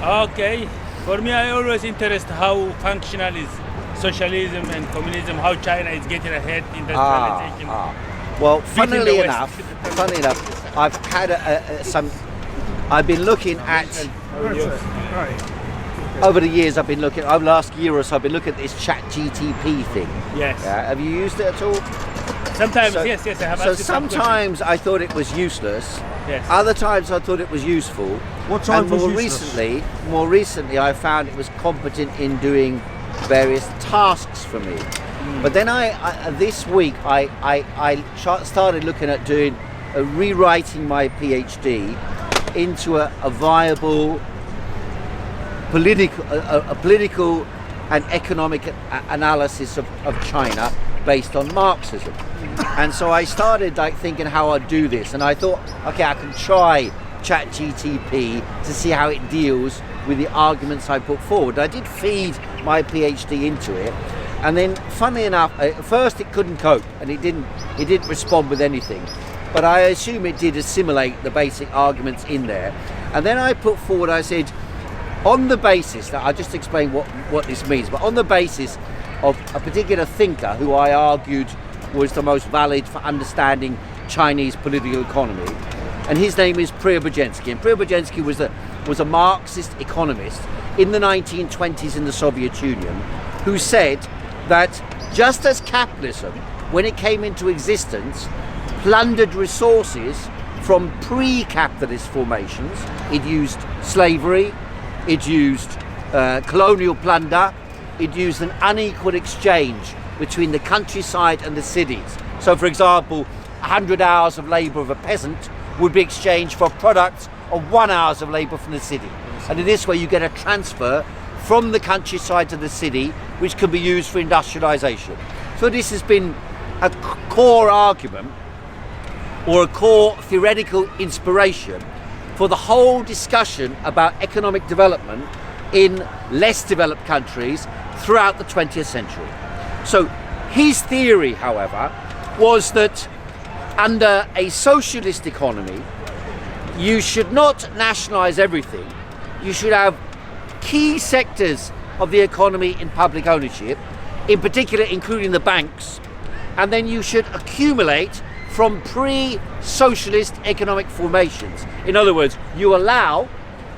Okay, for me I always interest how functional is socialism and communism, how China is getting ahead in industrialization. Well, funnily enough, I've had I've been looking at, over the years I've been looking, over the last year or so I've been looking at this chat GTP thing. Yes. Have you used it at all? Sometimes, yes, I have. So sometimes I thought it was useless. Yes. Other times I thought it was useful. What time and was useless? More recently, I found it was competent in doing various tasks for me. But then this week I started looking at rewriting my PhD into a viable political and economic analysis of China based on Marxism. And so I started thinking how I'd do this, and I thought, okay, I can try ChatGTP to see how it deals with the arguments I put forward. I did feed my PhD into it, and then funnily enough, at first it couldn't cope and it didn't respond with anything, but I assume it did assimilate the basic arguments in there. And then I put forward, I said, on the basis, I'll just explain what this means, but on the basis of a particular thinker who I argued was the most valid for understanding Chinese political economy, and his name is Tubebuddy. And Tubebuddy was a Marxist economist in the 1920s in the Soviet Union, who said that just as capitalism, when it came into existence, plundered resources from pre-capitalist formations, it used slavery, it used colonial plunder, it used an unequal exchange between the countryside and the cities. So for example, 100 hours of labour of a peasant would be exchanged for products of 1 hour of labour from the city. And in this way you get a transfer from the countryside to the city, which can be used for industrialisation. So this has been a core argument or a core theoretical inspiration for the whole discussion about economic development in less developed countries throughout the 20th century. So his theory, however, was that under a socialist economy, you should not nationalise everything. You should have key sectors of the economy in public ownership, in particular including the banks, and then you should accumulate from pre-socialist economic formations. In other words, you allow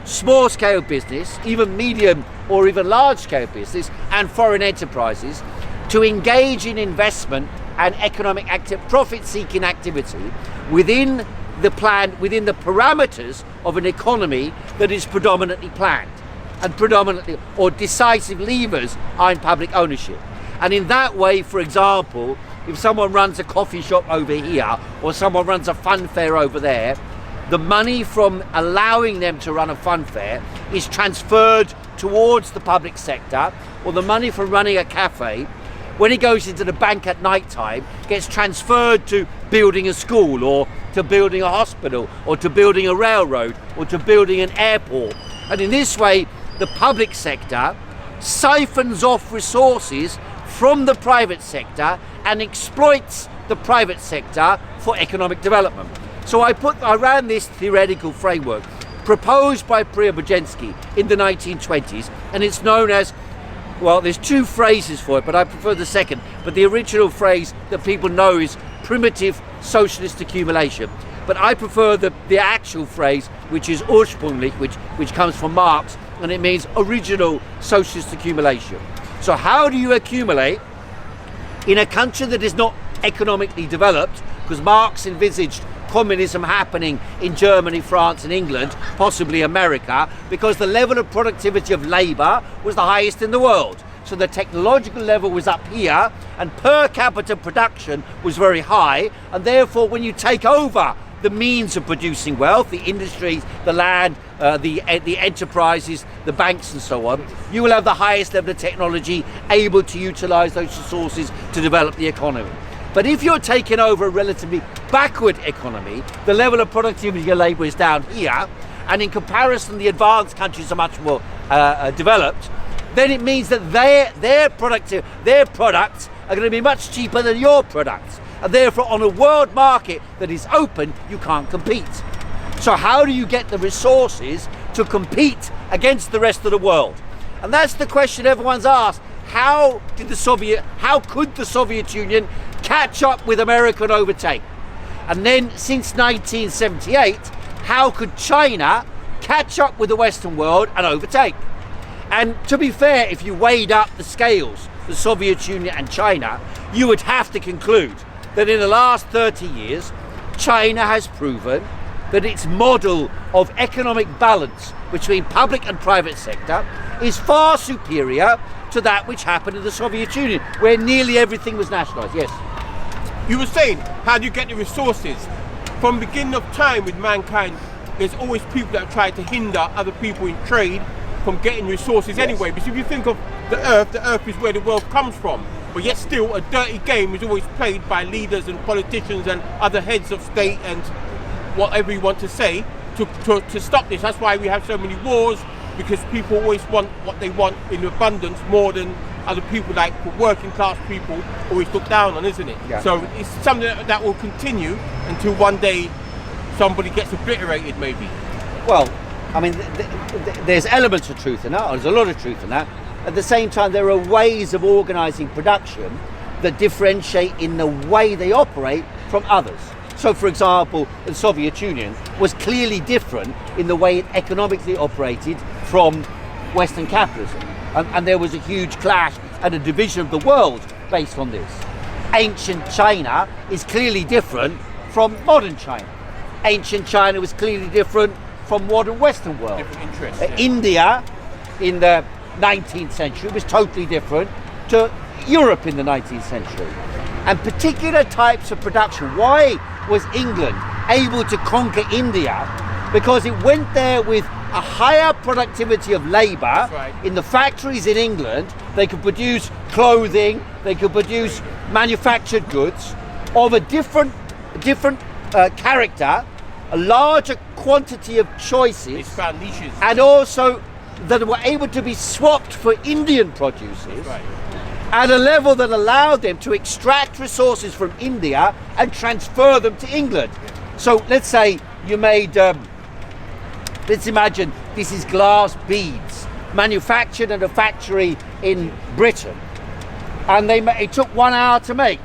small-scale business, even medium or even large-scale business, and foreign enterprises to engage in investment and economic profit-seeking activity within the parameters of an economy that is predominantly planned, and predominantly or decisive levers are in public ownership. And in that way, for example, if someone runs a coffee shop over here or someone runs a fun fair over there, the money from allowing them to run a fun fair is transferred towards the public sector, or the money from running a cafe, when it goes into the bank at night time, gets transferred to building a school, or to building a hospital, or to building a railroad, or to building an airport. And in this way, the public sector siphons off resources from the private sector and exploits the private sector for economic development. So I ran this theoretical framework proposed by Tubebuddy in the 1920s, and it's known as, well, there's two phrases for it, but I prefer the second. But the original phrase that people know is primitive socialist accumulation. But I prefer the actual phrase, which is ursprünglich, which comes from Marx, and it means original socialist accumulation. So how do you accumulate in a country that is not economically developed? Because Marx envisaged communism happening in Germany, France and England, possibly America, because the level of productivity of labour was the highest in the world. So the technological level was up here, and per capita production was very high, and therefore when you take over the means of producing wealth, the industries, the land, the enterprises, the banks and so on, you will have the highest level of technology able to utilise those resources to develop the economy. But if you're taking over a relatively backward economy, the level of productivity of labour is down here, and in comparison the advanced countries are much more developed, then it means that their products are going to be much cheaper than your products. And therefore on a world market that is open, you can't compete. So how do you get the resources to compete against the rest of the world. And that's the question everyone's asked. How could the Soviet Union catch up with America and overtake? And then since 1978, how could China catch up with the Western world and overtake? And to be fair, if you weighed up the scales, the Soviet Union and China, you would have to conclude that in the last 30 years, China has proven that its model of economic balance between public and private sector is far superior to that which happened in the Soviet Union, where nearly everything was nationalised. Yes? You were saying, how do you get the resources? From the beginning of time with mankind, there's always people that try to hinder other people in trade from getting resources anyway. Because if you think of the earth is where the wealth comes from. But yet still, a dirty game is always played by leaders and politicians and other heads of state and whatever you want to say to stop this. That's why we have so many wars, because people always want what they want in abundance more than other people, like working class people always look down on, isn't it? Yeah. So it's something that will continue until one day somebody gets obliterated, maybe. Well, I mean, there's elements of truth in that. There's a lot of truth in that. At the same time, there are ways of organising production that differentiate in the way they operate from others. So, for example, the Soviet Union was clearly different in the way it economically operated from Western capitalism. And there was a huge clash and a division of the world based on this. Ancient China is clearly different from modern China. Ancient China was clearly different from modern Western world. Different interests. India in the 19th century was totally different to Europe in the 19th century. And particular types of production. Why was England able to conquer India? Because it went there with a higher productivity of labour in the factories in England. They could produce clothing, they could produce manufactured goods of a different character, a larger quantity of choices. It's found niches. And also that were able to be swapped for Indian produces at a level that allowed them to extract resources from India and transfer them to England. So let's say you made, let's imagine this is glass beads manufactured at a factory in Britain, and it took 1 hour to make.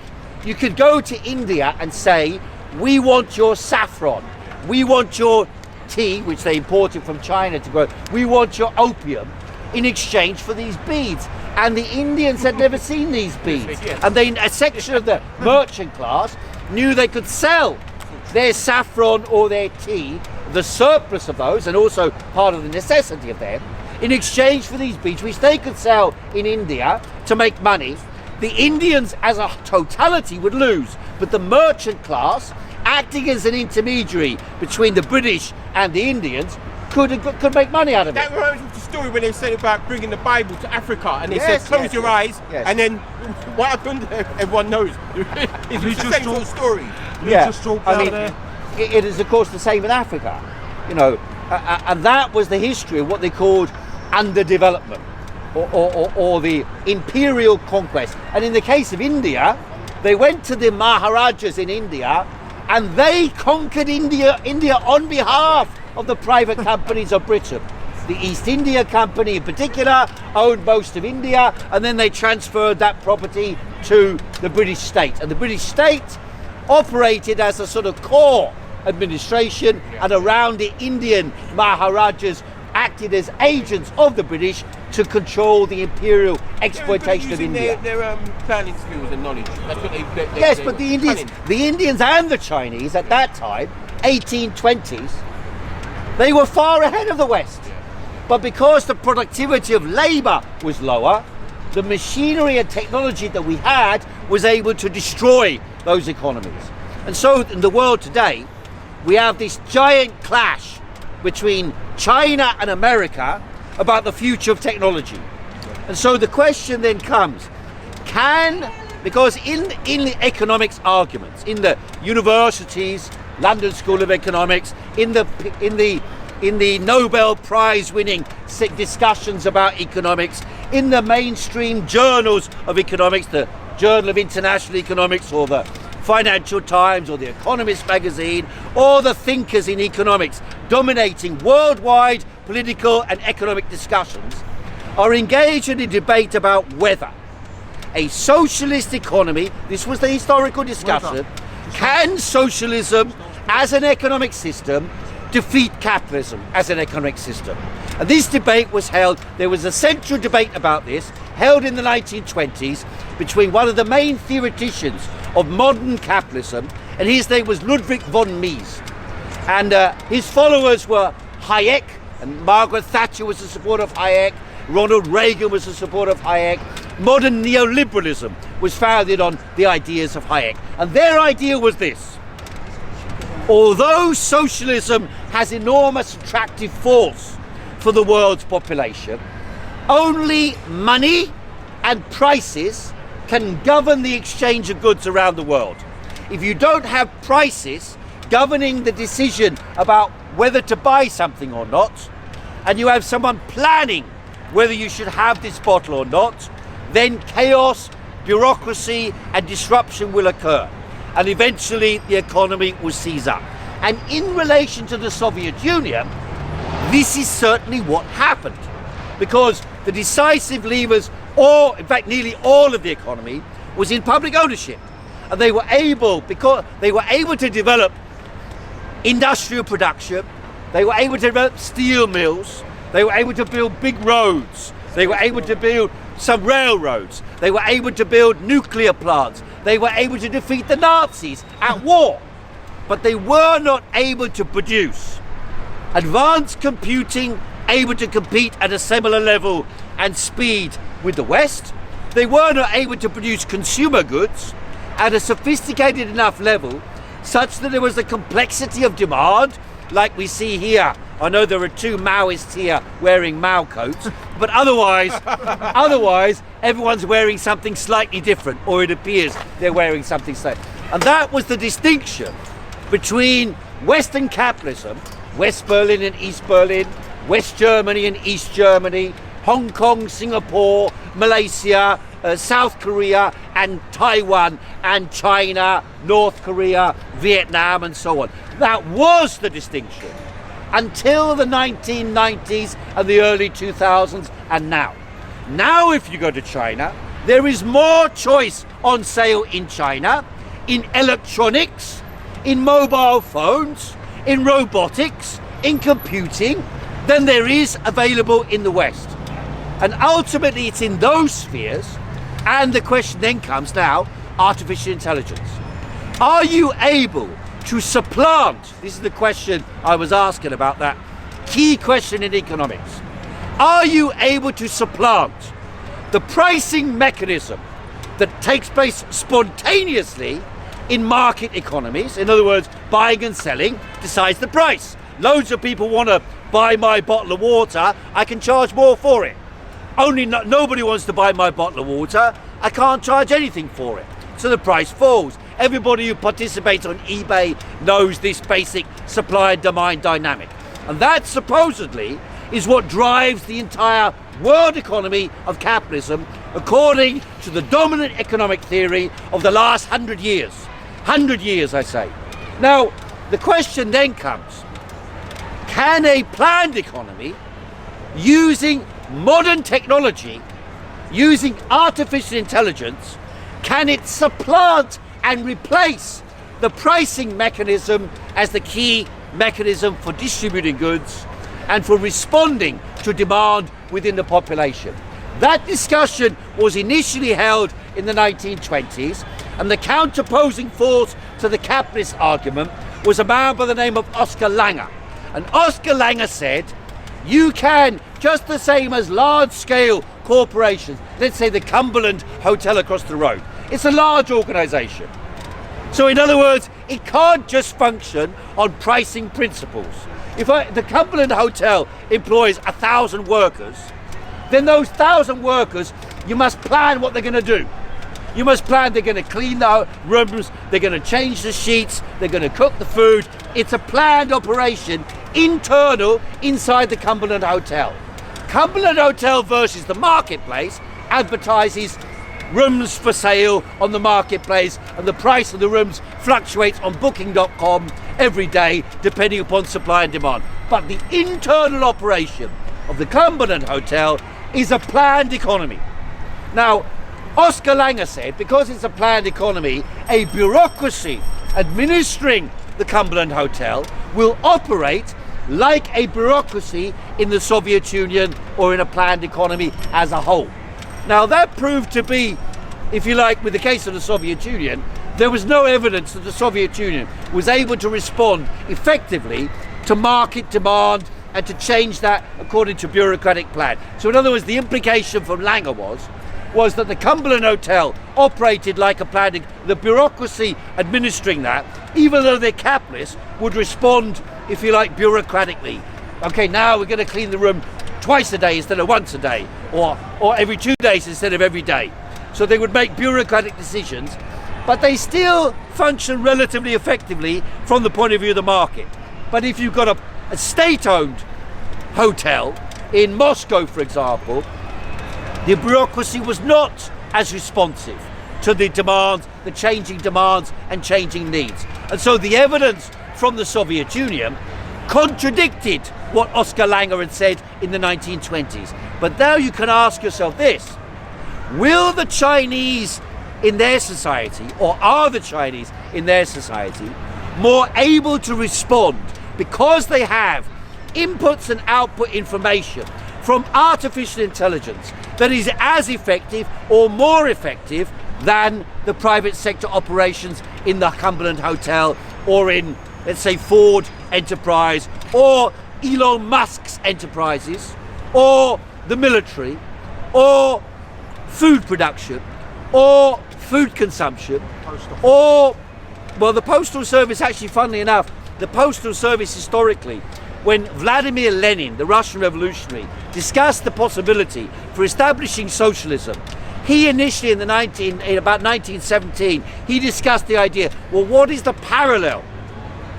You could go to India and say, we want your saffron, we want your tea, which they imported from China to grow, we want your opium in exchange for these beads. And the Indians had never seen these beads. And a section of the merchant class knew they could sell their saffron or their tea, the surplus of those, and also part of the necessity of them, in exchange for these beads, which they could sell in India to make money. The Indians as a totality would lose, but the merchant class, acting as an intermediary between the British and the Indians, could make money out of it. That reminds me of the story when they said about bringing the Bible to Africa, and they Yes, said close yes, your yes, eyes, yes. and then what happened? Everyone knows. It's the same sort of story. It is of course the same in Africa, you know, and that was the history of what they called underdevelopment or the imperial conquest. And in the case of India, they went to the Maharajas in India and they conquered India on behalf of the private companies of Britain. The East India Company in particular owned most of India, and then they transferred that property to the British state. And the British state operated as a sort of core administration, and around the Indian Maharajas acted as agents of the British to control the imperial exploitation of India. Their planning skills and knowledge. That's what they Yes, but the Indians and the Chinese at that time, 1820s, they were far ahead of the West. But because the productivity of labour was lower, the machinery and technology that we had was able to destroy those economies. And so in the world today, we have this giant clash between China and America about the future of technology. And so the question then comes, because in the economics arguments, in the universities, London School of Economics, in the Nobel Prize winning discussions about economics, in the mainstream journals of economics, the Journal of International Economics or the Financial Times or the Economist magazine, or the thinkers in economics, dominating worldwide political and economic discussions are engaged in a debate about whether a socialist economy, this was the historical discussion, can socialism as an economic system defeat capitalism as an economic system? And this debate was held, there was a central debate about this, held in the 1920s between one of the main theoreticians of modern capitalism, and his name was Ludwig von Mises. And his followers were Hayek, and Margaret Thatcher was a supporter of Hayek, Ronald Reagan was a supporter of Hayek. Modern neoliberalism was founded on the ideas of Hayek. And their idea was this: although socialism has enormous attractive force for the world's population, only money and prices can govern the exchange of goods around the world. If you don't have prices governing the decision about whether to buy something or not, and you have someone planning whether you should have this bottle or not, then chaos, bureaucracy and disruption will occur, and eventually the economy will seize up. And in relation to the Soviet Union, this is certainly what happened, because the decisive levers, or in fact nearly all of the economy, was in public ownership, and they were able, because they were able to develop industrial production, they were able to develop steel mills, they were able to build big roads, they were able to build some railroads, they were able to build nuclear plants, they were able to defeat the Nazis at war, but they were not able to produce advanced computing able to compete at a similar level and speed with the West. They were not able to produce consumer goods at a sophisticated enough level such that there was a complexity of demand like we see here. I know there are two Maoists here wearing Mao coats, but otherwise everyone's wearing something slightly different, or it appears they're wearing something slightly. And that was the distinction between Western capitalism, West Berlin and East Berlin, West Germany and East Germany, Hong Kong, Singapore, Malaysia, South Korea and Taiwan and China, North Korea, Vietnam and so on. That was the distinction until the 1990s and the early 2000s and now. Now if you go to China, there is more choice on sale in China, in electronics, in mobile phones, in robotics, in computing, than there is available in the West. And ultimately it's in those spheres, and the question then comes now, artificial intelligence. Are you able to supplant, this is the question I was asking about, that key question in economics, are you able to supplant the pricing mechanism that takes place spontaneously in market economies? In other words, buying and selling decides the price. Loads of people want to buy my bottle of water, I can charge more for it. Nobody wants to buy my bottle of water, I can't charge anything for it. So the price falls. Everybody who participates on eBay knows this basic supply and demand dynamic. And that supposedly is what drives the entire world economy of capitalism, according to the dominant economic theory of the last 100 years. 100 years, I say. Now, the question then comes, can a planned economy, using modern technology, using artificial intelligence, can it supplant and replace the pricing mechanism as the key mechanism for distributing goods and for responding to demand within the population? That discussion was initially held in the 1920s, and the counterposing force to the capitalist argument was a man by the name of Oscar Lange. And Oscar Lange said, you can, just the same as large-scale corporations, let's say the Cumberland Hotel across the road, it's a large organization. So in other words, it can't just function on pricing principles. If the Cumberland Hotel employs 1,000 workers, then those 1,000 workers, you must plan what they're going to do. You must plan they're going to clean the rooms, they're going to change the sheets, they're going to cook the food. It's a planned operation, internal, inside the Cumberland Hotel. Cumberland Hotel versus the marketplace advertises rooms for sale on the marketplace, and the price of the rooms fluctuates on booking.com every day depending upon supply and demand. but the internal operation of the Cumberland Hotel is a planned economy. Now, Oscar Langer said, because it's a planned economy, a bureaucracy administering the Cumberland Hotel will operate like a bureaucracy in the Soviet Union or in a planned economy as a whole. Now, that proved to be, if you like, with the case of the Soviet Union, there was no evidence that the Soviet Union was able to respond effectively to market demand and to change that according to bureaucratic plan. So in other words, the implication from Langer was that the Cumberland Hotel operated like a planned, the bureaucracy administering that, even though they're capitalists, would respond, if you like, bureaucratically. Okay, now we're going to clean the room twice a day instead of once a day, or every 2 days instead of every day. So they would make bureaucratic decisions, but they still function relatively effectively from the point of view of the market. But if you've got a state-owned hotel in Moscow, for example, the bureaucracy was not as responsive to the demands, the changing demands and changing needs. And so the evidence from the Soviet Union contradicted what Oscar Langer had said in the 1920s. But now you can ask yourself this: will the Chinese in their society, or are the Chinese in their society, more able to respond because they have inputs and output information from artificial intelligence that is as effective or more effective than the private sector operations in the Cumberland Hotel or in, let's say, Ford Enterprise or Elon Musk's enterprises or the military or food production or food consumption or, well, the Postal Service, actually, funnily enough, the Postal Service historically, when Vladimir Lenin, the Russian revolutionary, discussed the possibility for establishing socialism, he initially in about 1917, he discussed the idea, well, what is the parallel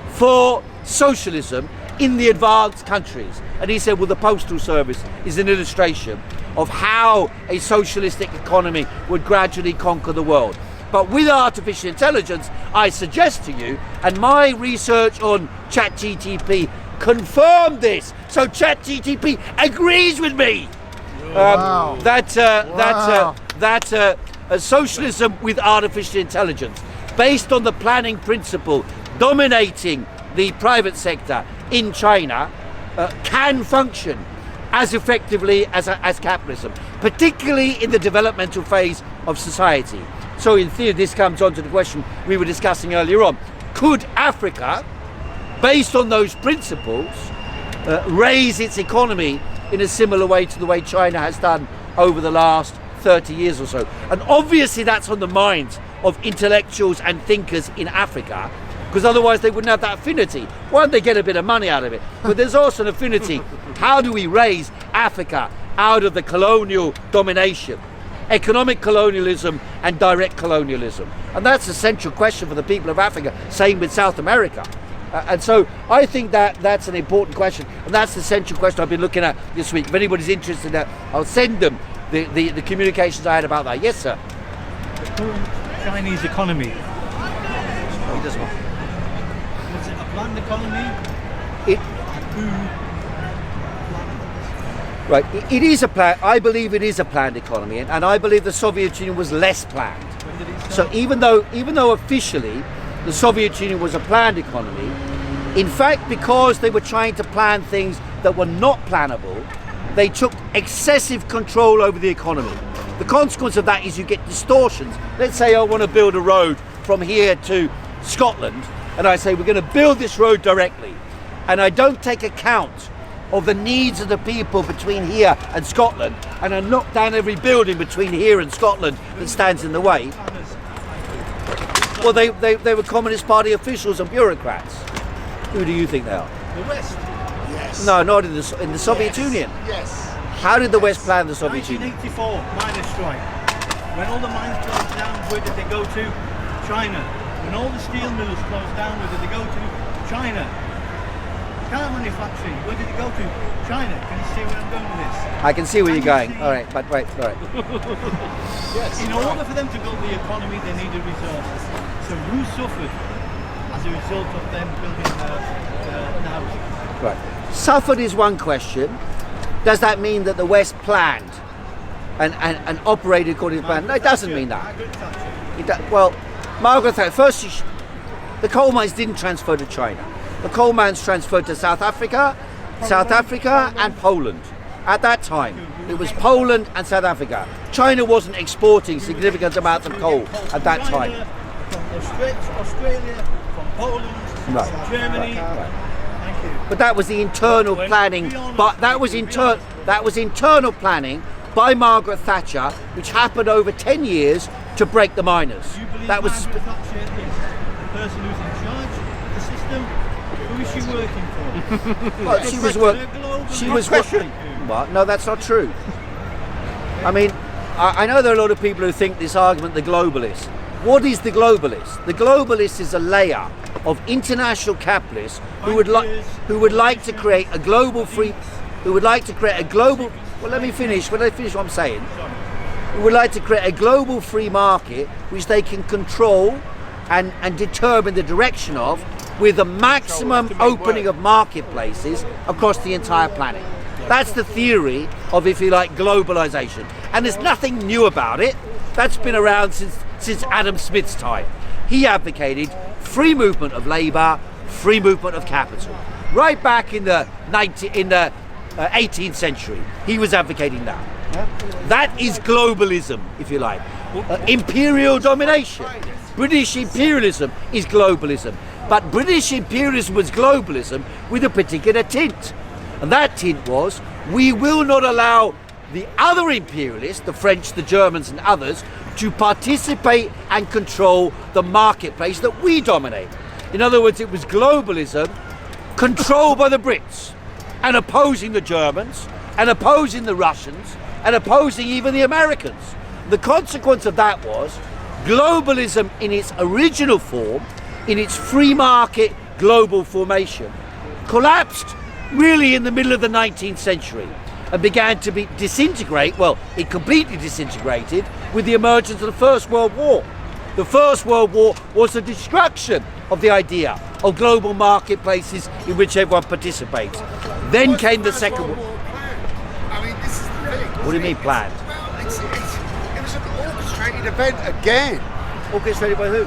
for socialism in the advanced countries? And he said, well, the Postal Service is an illustration of how a socialistic economy would gradually conquer the world. But with artificial intelligence, I suggest to you, and my research on ChatGPT confirmed this, so ChatGPT agrees with me that socialism with artificial intelligence, based on the planning principle dominating the private sector in China, can function as effectively as capitalism, particularly in the developmental phase of society. So in theory, this comes on to the question we were discussing earlier on. Could Africa, based on those principles, raise its economy in a similar way to the way China has done over the last 30 years or so? And obviously that's on the minds of intellectuals and thinkers in Africa, because otherwise they wouldn't have that affinity. One, they get a bit of money out of it, but there's also an affinity. How do we raise Africa out of the colonial domination? Economic colonialism and direct colonialism. And that's a central question for the people of Africa, same with South America. And so I think that's an important question, and that's the central question I've been looking at this week. If anybody's interested in that, I'll send them the communications I had about that. Yes, sir. The current Chinese economy. He does what? Is it a planned economy? Right, it is a plan. I believe it is a planned economy, and I believe the Soviet Union was less planned. When did it So start? even though officially the Soviet Union was a planned economy, in fact, because they were trying to plan things that were not plannable, they took excessive control over the economy. The consequence of that is you get distortions. Let's say I want to build a road from here to Scotland, and I say we're going to build this road directly, and I don't take account of the needs of the people between here and Scotland, and I knock down every building between here and Scotland that stands in the way. Well, they were Communist Party officials and bureaucrats. Who do you think they are? The West. Yes. No, not in the Soviet Union. Yes. How did the West plan the Soviet Union? 1984 miners strike. When all the mines closed down, where did they go to? China. When all the steel mills closed down, where did they go to? China. Car manufacturing, where did it go to? China. Can you see where I'm going with this? I can see where you're going. see- All right, but right, all right. Yes. In order for them to build the economy, they needed resources. So who suffered as a result of them building the house? Right. Suffered is one question. Does that mean that the West planned and operated according to plan? No, it doesn't mean that. Well, Margaret Thatcher, first, the coal mines didn't transfer to China. The coal mines transferred to South Africa and Poland. At that time, it was Poland and South Africa. China wasn't exporting significant amounts of coal at that time. From Australia, from Poland, Right. from Germany. Thank you. But that was the internal planning. But that was internal planning by Margaret Thatcher, which happened over 10 years to break the miners. Do you believe That was. Margaret Thatcher is the person who's in charge of the system? Who is she working for? Well, she was working. She was working. What? No, that's not true. I mean, I know there are a lot of people who think this argument, the globalist. What is the globalist? The globalist is a layer of international capitalists who would like to create a global free. Who would like to create a global. Well, let me finish. Let me finish what I'm saying. Who would like to create a global free market which they can control and determine the direction of, with a maximum opening of marketplaces across the entire planet. That's the theory of, if you like, globalization. And there's nothing new about it. That's been around since Adam Smith's time. He advocated free movement of labor, free movement of capital. Right back in the 18th century, he was advocating that. That is globalism, if you like. Imperial domination. British imperialism is globalism. But British imperialism was globalism with a particular tint. And that tint was, we will not allow the other imperialists, the French, the Germans and others, to participate and control the marketplace that we dominate. In other words, it was globalism controlled by the Brits and opposing the Germans and opposing the Russians and opposing even the Americans. The consequence of that was globalism in its original form, in its free market global formation, collapsed really in the middle of the 19th century and began to disintegrate. Well, it completely disintegrated with the emergence of the First World War. The First World War was the destruction of the idea of global marketplaces in which everyone participates. Then came the Second World War. I mean, this is the thing. What do you mean planned? Well, it was an orchestrated event again. Orchestrated by who?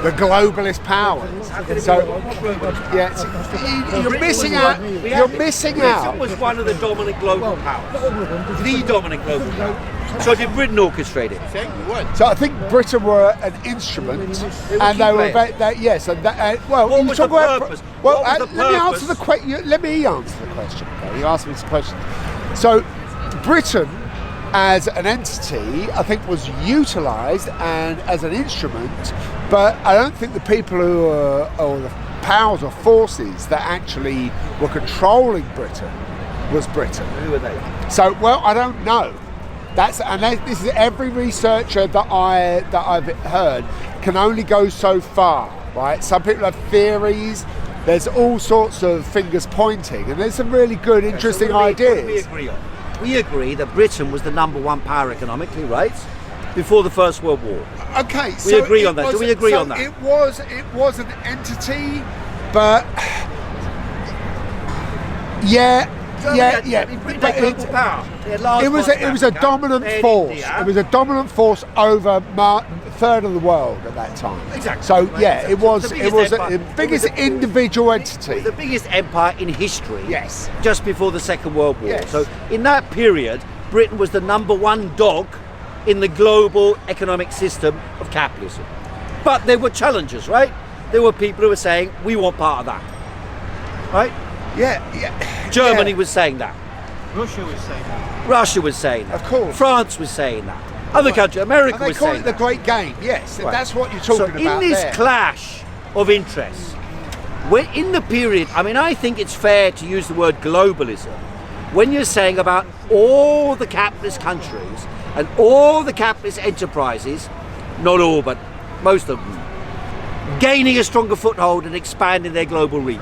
The globalist powers. So, you're missing out. You're missing out. Britain was one of the dominant global powers. The dominant global power. So did Britain orchestrate it? So I think Britain were an instrument, and they were yes. And well, what you was talk the about. purpose? Well, What was the let me answer the purpose? question. Let me answer the question. Okay? You asked me some questions. So, Britain, as an entity, I think was utilised and as an instrument, but I don't think the people who are, or the powers or forces that actually were controlling Britain was Britain. Who were they? So, well, I don't know. This is every researcher that I've heard can only go so far, right? Some people have theories. There's all sorts of fingers pointing, and there's some really good, interesting ideas. What do we agree on? We agree that Britain was the number one power economically, right? Before the First World War. Okay, We agree on that. Do we agree on that? It was an entity, but yeah. Britain But came to power. They had large it was parts a of Africa, dominant they had force. India. It was a dominant force over a third of the world at that time. Exactly. So Right, yeah, exactly. it was The the biggest empire. biggest It was individual It was entity. the biggest empire in history. Yes. Just before the Second World War. Yes. So in that period, Britain was the number one dog in the global economic system of capitalism. But there were challengers, right? There were people who were saying, we want part of that. Right? Yeah. Germany yeah. was saying that. Russia was saying that. Russia was saying that. Of course. France was saying that. Other countries, America And they was call saying it the that. Great Game. Yes, Right. that's what you're talking So about in this there. clash of interests, when in the period, I mean, I think it's fair to use the word globalism when you're saying about all the capitalist countries and all the capitalist enterprises, not all, but most of them, gaining a stronger foothold and expanding their global reach.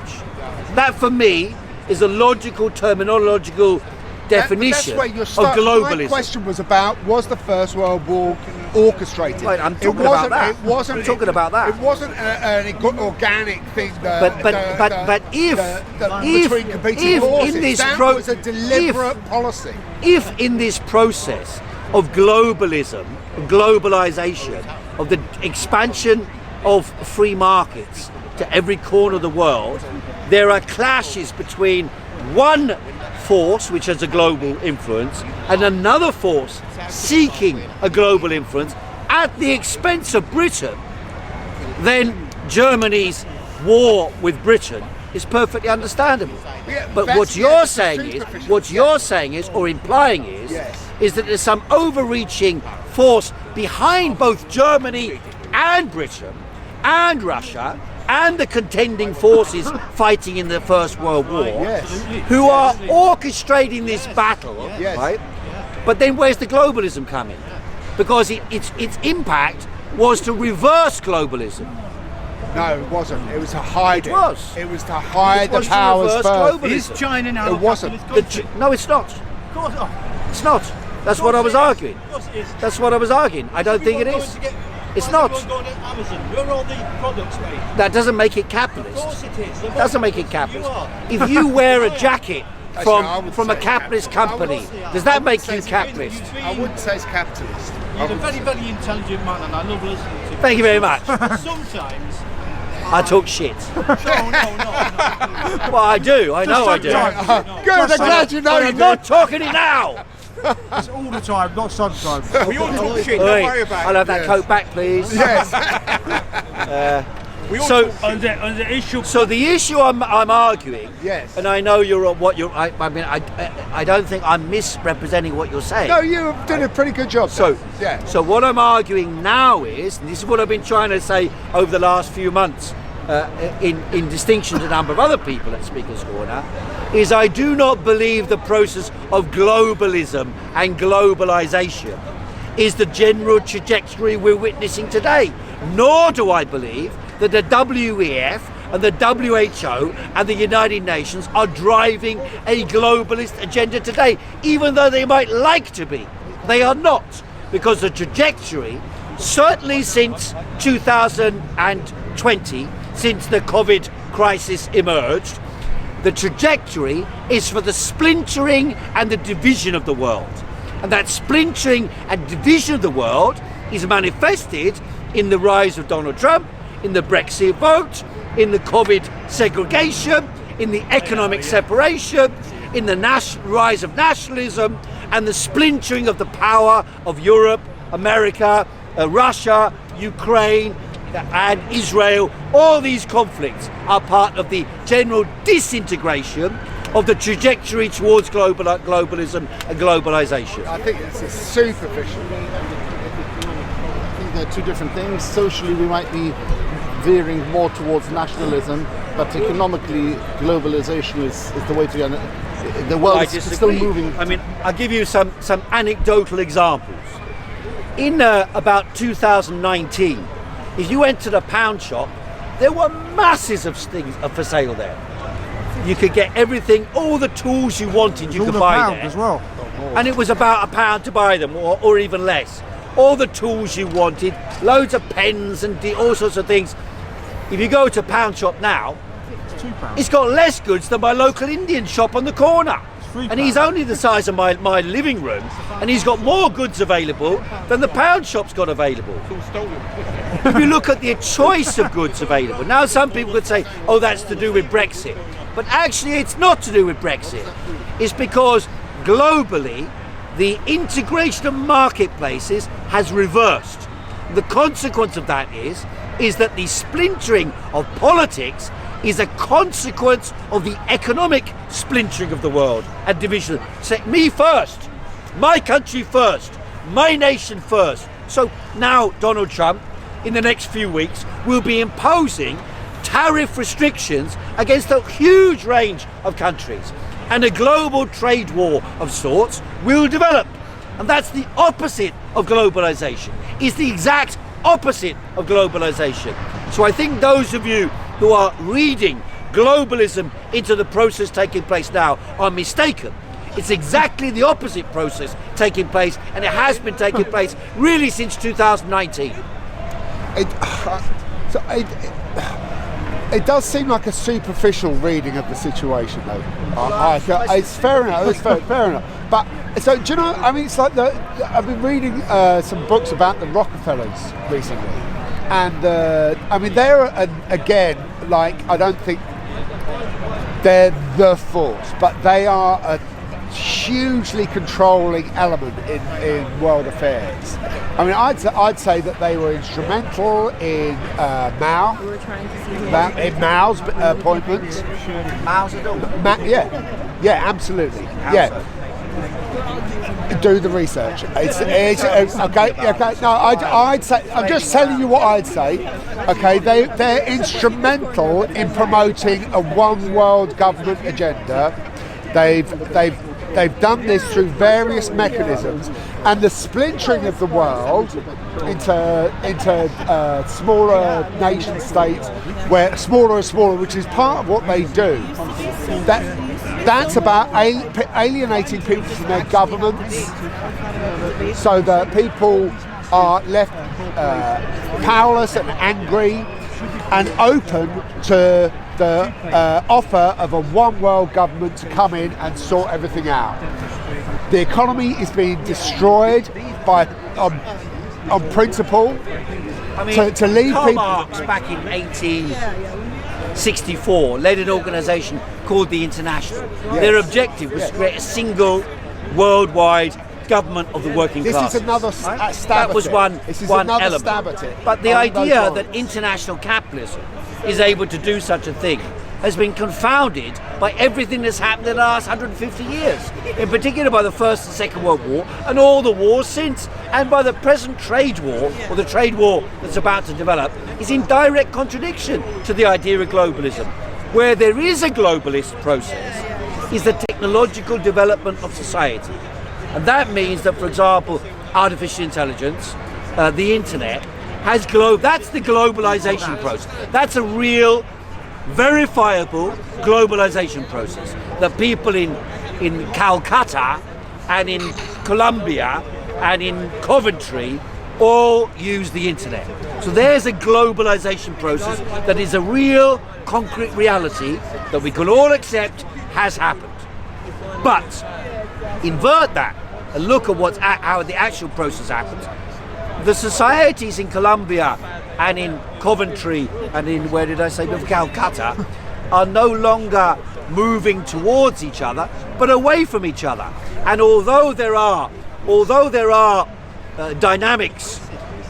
That, for me, is a logical, terminological definition That's where you're of My globalism. question was about, was the First World War orchestrated. Right, I'm talking it wasn't, about that. It wasn't. I'm talking about that. It wasn't an organic thing. But if between competing if forces, in this that was a deliberate policy. If in this process of globalism, globalization, of the expansion of free markets to every corner of the world, there are clashes between one force which has a global influence and another force seeking a global influence at the expense of Britain, then Germany's war with Britain is perfectly understandable. Yeah, but that's- what yeah, you're it's saying superficial. is, or implying is, Yes. is that there's some overreaching force behind both Germany and Britain and Russia and the contending forces fighting in the First World War, Yes. who are orchestrating this battle, Yes. right? But then where's the globalism coming? Because its impact was to reverse globalism. No, it wasn't. It was to hide it. It was. It was to hide It the was to powers reverse first. globalism. Is China now It a wasn't. capitalist country? No, it's not. Of course not. It's not. That's what I was arguing. Of course it is. That's what I was arguing. I don't think it is. It's not. Everyone going to Amazon. Where are all the products made? That doesn't make it Of capitalist. course it is. They're more Doesn't make it capitalist capitalist. than you are. If you wear a jacket Actually, I would from a say capitalist capitalist. company, does that make say you it's capitalist? I wouldn't say it's capitalist. I You're a would very, say- very intelligent man, and I love listening to you. Thank you very much. But sometimes, I talk shit. no. Well, I do. I know I do. Good, I'm glad you know But you I'm do. not talking it now. It's all the time, not sometimes. We all talk shit, don't Oi, worry about I'll it. have that coat back, please. Yes. We all So- talk shit. On the issue, So the issue I'm arguing, Yes. and I know you're what you're. I mean, I don't think I'm misrepresenting what you're saying. No, you did a pretty good job. So, yeah. so what I'm arguing now is, and this is what I've been trying to say over the last few months, in distinction to a number of other people at Speaker's Corner, is I do not believe the process of globalism and globalization is the general trajectory we're witnessing today. Nor do I believe that the WEF and the WHO and the United Nations are driving a globalist agenda today, even though they might like to be. They are not, because the trajectory, certainly since 2020, since the COVID crisis emerged, the trajectory is for the splintering and the division of the world. And that splintering and division of the world is manifested in the rise of Donald Trump, in the Brexit vote, in the COVID segregation, in the economic separation, in the rise of nationalism, and the splintering of the power of Europe, America, Russia, Ukraine, and Israel. All these conflicts are part of the general disintegration of the trajectory towards globalism and globalization. I think it's a superficial. I think they're two different things. Socially, we might be veering more towards nationalism, but economically, globalization is the way to go. The world I is still disagree. moving. I mean, I'll give you some anecdotal examples. In about 2019, if you went to the pound shop, there were masses of things for sale there. You could get everything, all the tools you wanted, you All could the buy pound there. as well. And it was about £1 to buy them, or even less. All the tools you wanted, loads of pens and all sorts of things. If you go to a pound shop now, It's £2. it's got less goods than my local Indian shop on the corner. £3. And he's only the size of my living room, and he's got more goods available than the pound shop's got available. It's all stolen. If you look at the choice of goods available, now some people could say, oh, that's to do with Brexit. But actually it's not to do with Brexit. It's because globally, the integration of marketplaces has reversed. The consequence of that is that the splintering of politics is a consequence of the economic splintering of the world and division. Say, me first, my country first, my nation first. So now Donald Trump, in the next few weeks, will be imposing tariff restrictions against a huge range of countries. And a global trade war of sorts will develop. And that's the opposite of globalization. It's the exact opposite of globalization. So I think those of you who are reading globalism into the process taking place now are mistaken. It's exactly the opposite process taking place, and it has been taking place really since 2019. It does seem like a superficial reading of the situation, though. It's fair enough. It's fair enough. But so, do you know? I mean, it's like I've been reading some books about the Rockefellers recently, and I mean, they're again, like, I don't think they're the force, but they are a hugely controlling element in world affairs. I mean, I'd say that they were instrumental in Mao. We were trying to see In Mao's appointment. Mao's a dog. Yeah, absolutely. Yeah. Do the research. It's okay. No, I'd say. I'm just telling you what I'd say. Okay, they're instrumental in promoting a one world government agenda. They've done this through various mechanisms, and the splintering of the world into smaller nation states, where smaller and smaller, which is part of what they do. That's about alienating people from their governments, so that people are left powerless and angry, and open to the offer of a one world government to come in and sort everything out. The economy is being destroyed on principle. I mean, to lead Karl people. Marx back in 1864 led an organisation called the International. Their objective was to create a single worldwide government of the working class. This is another stab That at was it. one This is element. another stab at it. But the On those idea lines. that international capitalism is able to do such a thing has been confounded by everything that's happened in the last 150 years, in particular by the First and Second World War and all the wars since, and by the present trade war, or the trade war that's about to develop, is in direct contradiction to the idea of globalism. Where there is a globalist process is the technological development of society. And that means that, for example, artificial intelligence, the internet, that's the globalization process. That's a real, verifiable globalization process. The people in Calcutta and in Colombia and in Coventry all use the internet. So there's a globalization process that is a real, concrete reality that we can all accept has happened. But invert that and look at how the actual process happens. The societies in Colombia and in Coventry and in, where did I say, Calcutta, are no longer moving towards each other, but away from each other. And although there are dynamics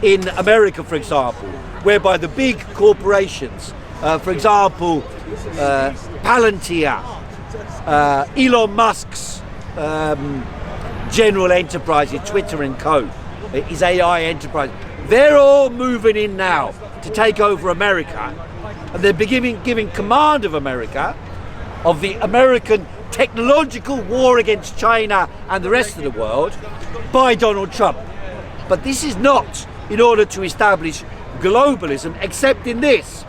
in America, for example, whereby the big corporations, for example, Palantir, Elon Musk's General Enterprises, Twitter and Co., his AI enterprise, they're all moving in now to take over America, and they're giving command of America, of the American technological war against China and the rest of the world, by Donald Trump. But this is not in order to establish globalism, except in this,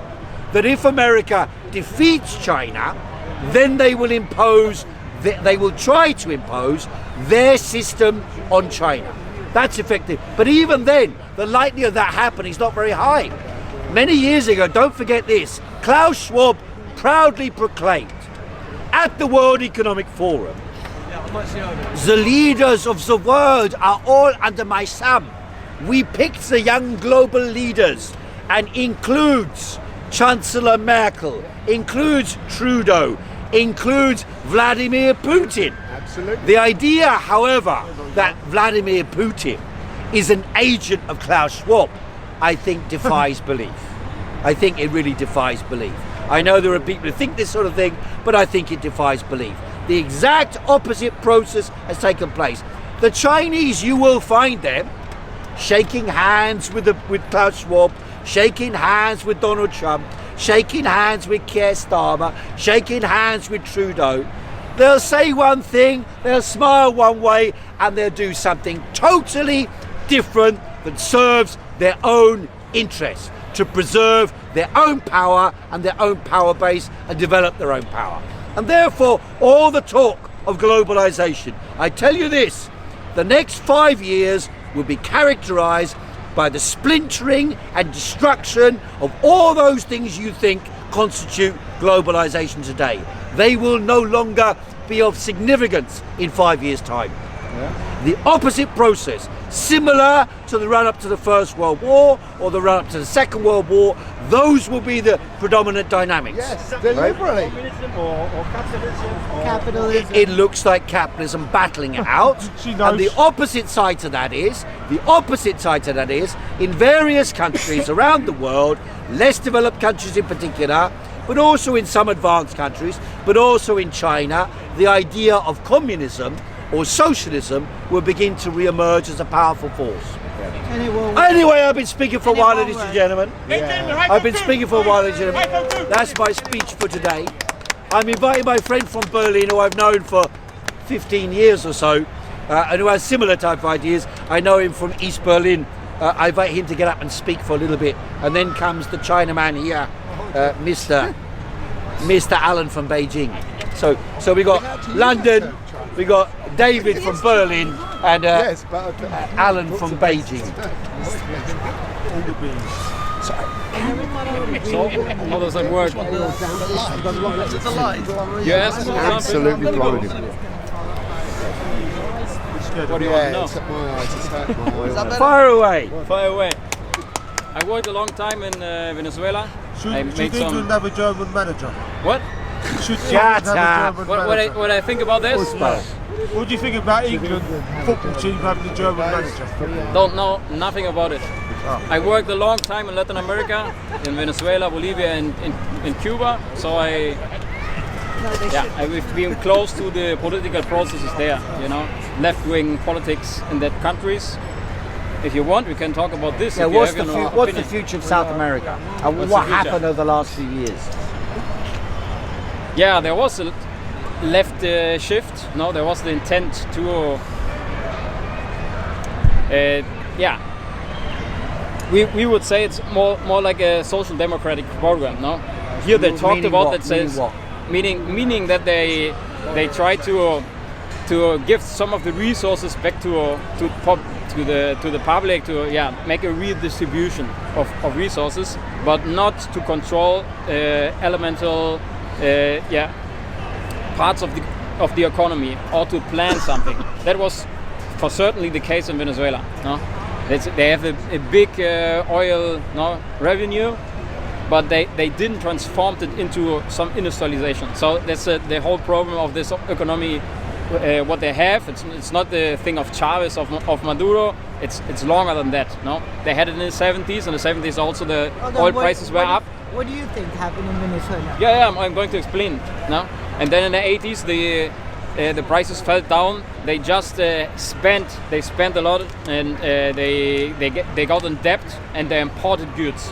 that if America defeats China, then they will try to impose their system on China. That's effective. But even then, the likelihood of that happening is not very high. Many years ago, don't forget this, Klaus Schwab proudly proclaimed at the World Economic Forum, the leaders of the world are all under my thumb. We picked the young global leaders, and includes Chancellor Merkel, includes Trudeau, includes Vladimir Putin. Absolutely. The idea, however, that Vladimir Putin is an agent of Klaus Schwab, I think defies belief. I think it really defies belief. I know there are people who think this sort of thing, but I think it defies belief. The exact opposite process has taken place. The Chinese, you will find them shaking hands with Klaus Schwab, shaking hands with Donald Trump, shaking hands with Keir Starmer, shaking hands with Trudeau. They'll say one thing, they'll smile one way, and they'll do something totally different that serves their own interests, to preserve their own power and their own power base and develop their own power. And therefore, all the talk of globalization. I tell you this, the next 5 years will be characterized by the splintering and destruction of all those things you think constitute globalization today. They will no longer be of significance in 5 years' time. The opposite process, similar to the run-up to the First World War or the run-up to the Second World War, those will be the predominant dynamics. Yes, deliberately. Communism or capitalism or Capitalism. It looks like capitalism battling it out. She knows. And the opposite side to that is, in various countries around the world, less developed countries in particular, but also in some advanced countries, but also in China, the idea of communism or socialism will begin to re-emerge as a powerful force. And it will Anyway, I've been speaking for a And it while, won't ladies and work. gentlemen. Heiko I've been Khoo, speaking for a while, ladies and Heiko gentlemen. Khoo. That's my speech for today. I'm inviting my friend from Berlin, who I've known for 15 years or so, and who has similar type of ideas. I know him from East Berlin. I invite him to get up and speak for a little bit. And then comes the Chinaman here, Mr. Alan from Beijing. So we got London, we got David from Berlin, and Yes, but Alan from Beijing. How does that work? You asked for absolutely blowing him. What do you want to know? It's at my eyes, it's hurt my eyes. Fire away. Fire away. I worked a long time in Venezuela. I should made England have a German manager? What? Should Shut England have a up. German What manager? I think about this? What do you think about England football team having a German manager? Don't know nothing about it. I worked a long time in Latin America, in Venezuela, Bolivia, and in Cuba. So I've been close to the political processes there. You know, left-wing politics in that countries. If you want, we can talk about this. Yeah, if you what's have the, an what's the opinion. future of South America? And What's what the future? happened over the last few years? Yeah, there was a left shift. No, there was the intent to. We would say it's more like a social democratic program. No, here they talked Meaning about what? that says Meaning what? meaning that they try to give some of the resources back to the public to make a redistribution of resources, but not to control elemental parts of the economy or to plan something. That was for certainly the case in Venezuela. No? They have a big oil revenue, but they didn't transform it into some industrialization. So that's the whole problem of this economy. What they have, it's not the thing of Chavez of Maduro. It's longer than that. No, they had it in the 70s. In the 70s, also the oil prices were up. What do you think happened in Venezuela? Yeah, I'm going to explain now. And then in the 80s, the prices fell down. They just spent a lot, and they got in debt, and they imported goods.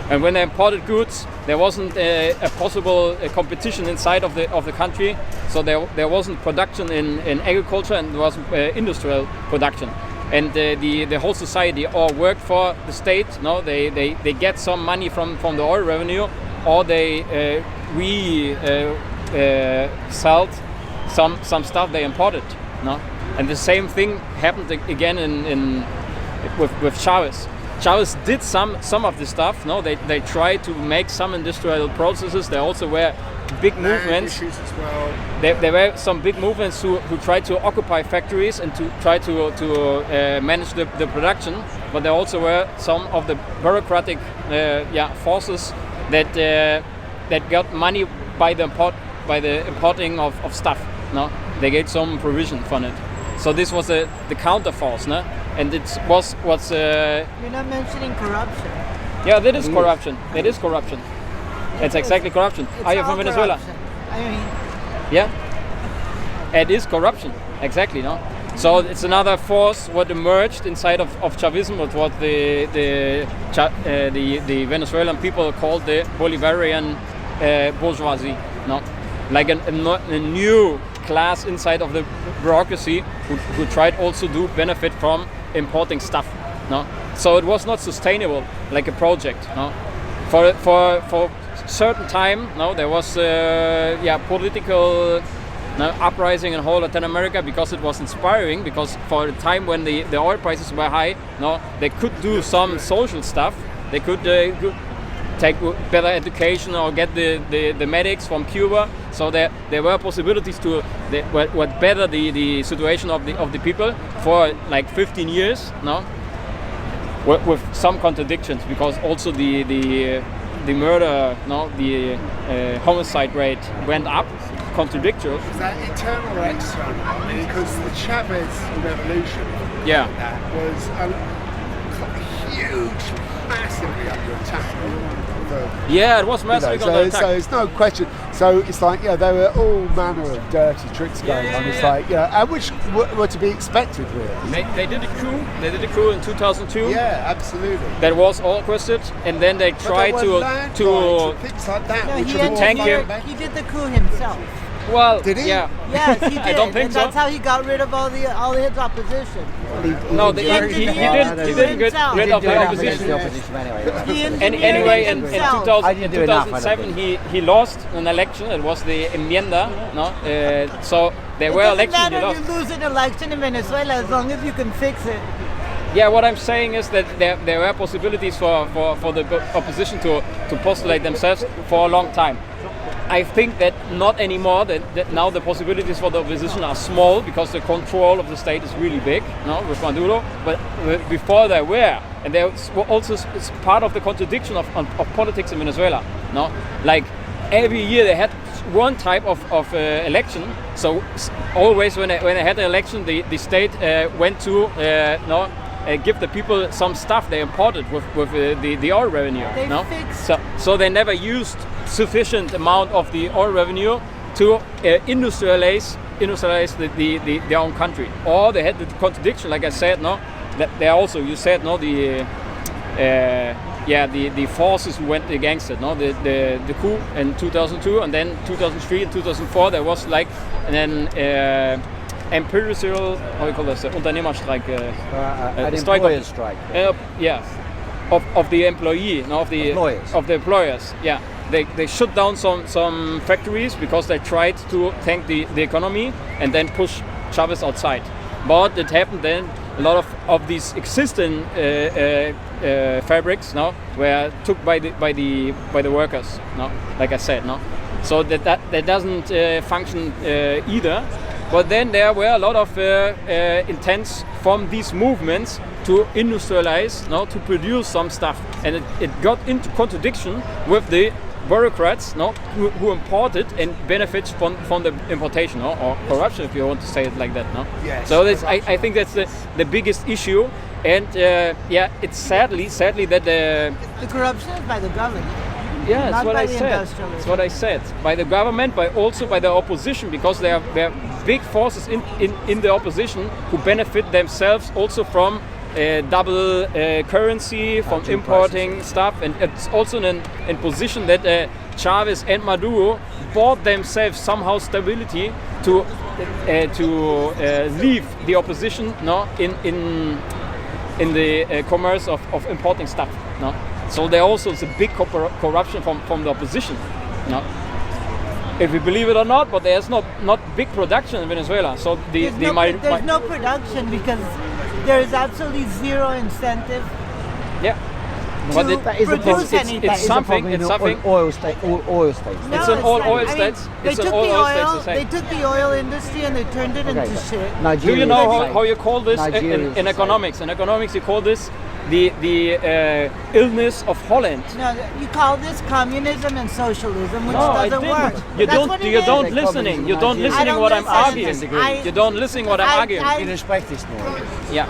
And when they imported goods, there wasn't a possible competition inside of the country, so there wasn't production in agriculture, and there wasn't industrial production. And the whole society all worked for the state. No, they get some money from the oil revenue, or they sold some stuff they imported. No, and the same thing happened again with Chavez. Chavez did some of the stuff. No, they tried to make some industrial processes. There also were big movements. There were some big movements who tried to occupy factories and to try to manage the production. But there also were some of the bureaucratic forces that got money by the importing of stuff. No, they get some provision from it. So this was the counter force, no? And it was what's. You're not mentioning corruption. Yeah, that is corruption. It is corruption. It's exactly corruption. It's Are you all from Venezuela? corruption. I mean, Yeah. It is corruption. Exactly, no. So it's another force what emerged inside of Chavism, what the Venezuelan people called the Bolivarian bourgeoisie, no, like a new class inside of the bureaucracy who tried also to benefit from importing stuff, no. So it was not sustainable like a project, no. For certain time, no, there was political no, uprising in whole Latin America because it was inspiring. Because for the time when the oil prices were high, no, they could do some social stuff. They could take better education or get the medics from Cuba. So there were possibilities to what better the situation of the people for like 15 years. No, with some contradictions, because also the murder, no, the homicide rate went up. Contradictory. Is that internal or external? Because the Chavez revolution, Yeah. was huge, massively under attack. Yeah, it was massively under attack. So it's no question. So it's like, yeah, there were all manner of dirty tricks going on. It's like, yeah, and which were to be expected, really. They did a coup. They did a coup in 2002. Yeah, absolutely. That was orchestrated, and then they tried to things like that. No, which he are all tank him. He did the coup himself. Well, Did he? yeah. Yes, he did. I don't think and so. that's how he got rid of all his opposition. No, he didn't get rid of the opposition. Anyway, in 2007 he lost an election. It was the enmienda. No, so there were elections. It doesn't matter if you lose an election in Venezuela as long as you can fix it. Yeah, what I'm saying is that there were possibilities for the opposition to postulate themselves for a long time. I think that not anymore, that now the possibilities for the opposition are small because the control of the state is really big, no, with Maduro, but before there were, and there was also it's part of the contradiction of politics in Venezuela, no, like every year they had one type of election, so always when they had an election, the state went to give the people some stuff they imported with the oil revenue. So they never used sufficient amount of the oil revenue to industrialize their own country. Or they had the contradiction, like I said, no, that they also, you said, no, the forces who went against it, no, the coup in 2002, and then 2003 and 2004 there was like an empirical, how do you call this, Unternehmerstreik, an employer's strike. Of the employee, no, of the employers. Yeah, they shut down some factories because they tried to tank the economy and then push Chavez outside. But it happened then. A lot of these existing fabrics, no, were took by the workers, no, like I said, no. So that doesn't function either. But then there were a lot of intents from these movements to industrialize, no, to produce some stuff, and it got into contradiction with the bureaucrats, no, who imported and benefits from the importation, no, or corruption, if you want to say it like that, no. Yes, so I think that's the biggest issue, and it's sadly that the corruption is by the government. Yeah, that's Not what by I the said. industrialists. That's what I said. By the government, but also by the opposition, because there are big forces in the opposition who benefit themselves also from double currency, from importing stuff, and it's also in position that Chavez and Maduro bought themselves somehow stability to leave the opposition, no, in the commerce of importing stuff, no. So there also is a big corruption from the opposition, no. If we believe it or not, but there's not big production in Venezuela. So there's no production because there is absolutely zero incentive. Yeah. But it's something. Oil states. No, it's in all oil states. They took the oil industry and they turned it into shit. Do you know how you call this in economics? In economics, you call this the illness of Holland. No, you call this communism and socialism, which doesn't work. You don't listening. You don't listening what I'm arguing. You don't listen what I'm arguing. Yeah.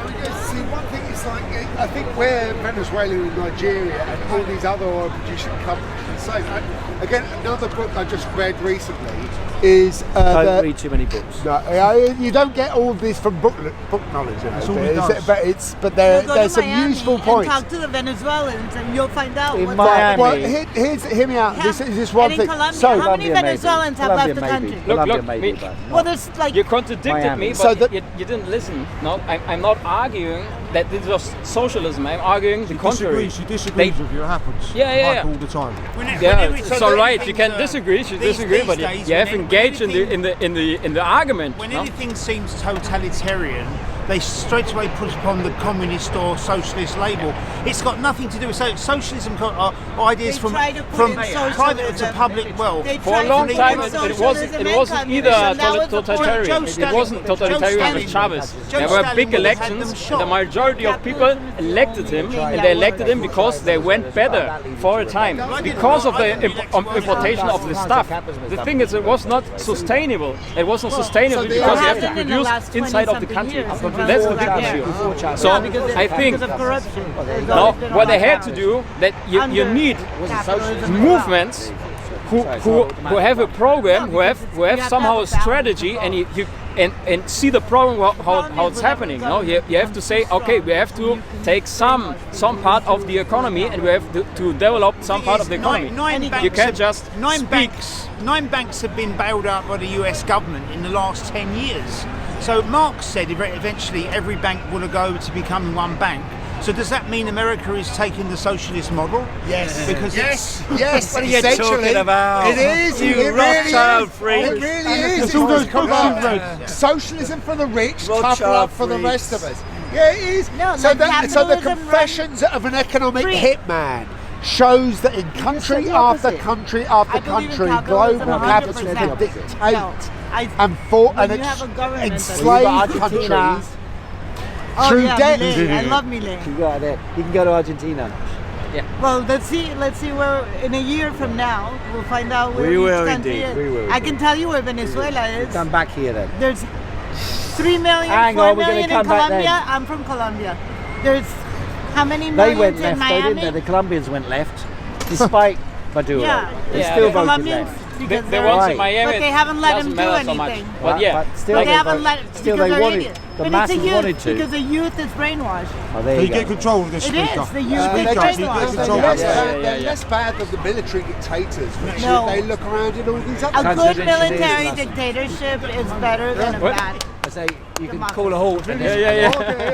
See, one thing is like, I think where Venezuela and Nigeria and all these other oil producing countries, so again, another book I just read recently is don't read too many books. No, you don't get all of this from book knowledge, you know, but there's some useful points. Talk to the Venezuelans and you'll find out. In Miami. Well, hear me out. This is one thing. So how many Venezuelans have left the country? Well, there's like you contradicted me, but you didn't listen. No, I'm not arguing that this was socialism. I'm arguing the contrary. She disagrees with you. It happens. Yeah. Like all the time. Yeah. all when right. You things can are- disagree. You these disagree, but days, you have when engaged in anything- the argument. When no? anything seems totalitarian, they straight away put upon the communist or socialist label. It's got nothing to do with socialism. Or ideas They from try to put from in private to socialism. public wealth. They For a tried long to time, put it socialism wasn't and either communism. That was the point. totalitarian. Joe It Stalin- wasn't totalitarian with Joe Chavez. Stalin There were big would have had them elections, shot. and the majority of people elected him, and they elected him because they went better for a time because of the importation of the stuff. The thing is, it was not sustainable. It wasn't sustainable so because you have to happened in the produce last inside of the 20-something country. years. That's the big Yeah. issue. So I think Because of corruption. There's now always been what they a lot had of to power. do that you Under need capitalism as movements who have a program, who have somehow a strategy, and and see the problem how it's happening. No, you have to say, okay, we have to take some part of the economy, and we have to develop some part of the economy. You can't just speak. Nine banks have been bailed out by the US government in the last 10 years. So Marx said eventually every bank will go to become one bank. So does that mean America is taking the socialist model? Yes. Because Yes. What are you essentially, talking about? It is. You it really Rothschild is. freak. It really is. It's all those books you've read. Socialism for the rich, tough Rothschild love for the freaks. rest of us. Yeah, it is. No, so, like so the capitalism confessions of an economic free. hitman shows that in country the after opposite. country after I believe in country, capitalism global 100%. capitalism dictate No, and fought when and you have a government that- enslaved Argentina. countries Oh through yeah, debt. Milei. I love Milei. You go out there. You can go to Argentina. Well, let's see where in a year from now we'll find out where We each will country indeed, is. we will I can tell you where Venezuela is. Come back here then. There's 3 million, Hang 4 on, we're gonna million in come back Colombia. then. I'm from Colombia. There's how many They millions went in left, though, Miami? didn't they? The Colombians went left, despite Maduro. Yeah, They Yeah, still the voted Colombians left. because The they're ones Right. in Miami, But they haven't let doesn't them do matter so much. anything. But yeah, But still, But they they haven't vote- let still because they they're wanted. idiots. The But masses it's the youth, wanted to. because the youth is brainwashed. Oh, there They you get go. control of the It speaker. is the youth They're is just- brainwashed. they're control. less Yeah, bad- yeah, they're yeah. less bad than the military dictators, which No. they look around in all these A other good Countries. military Nothing. dictatorship is better than a What? bad. I say you can call a halt. And yeah. Oh, yeah.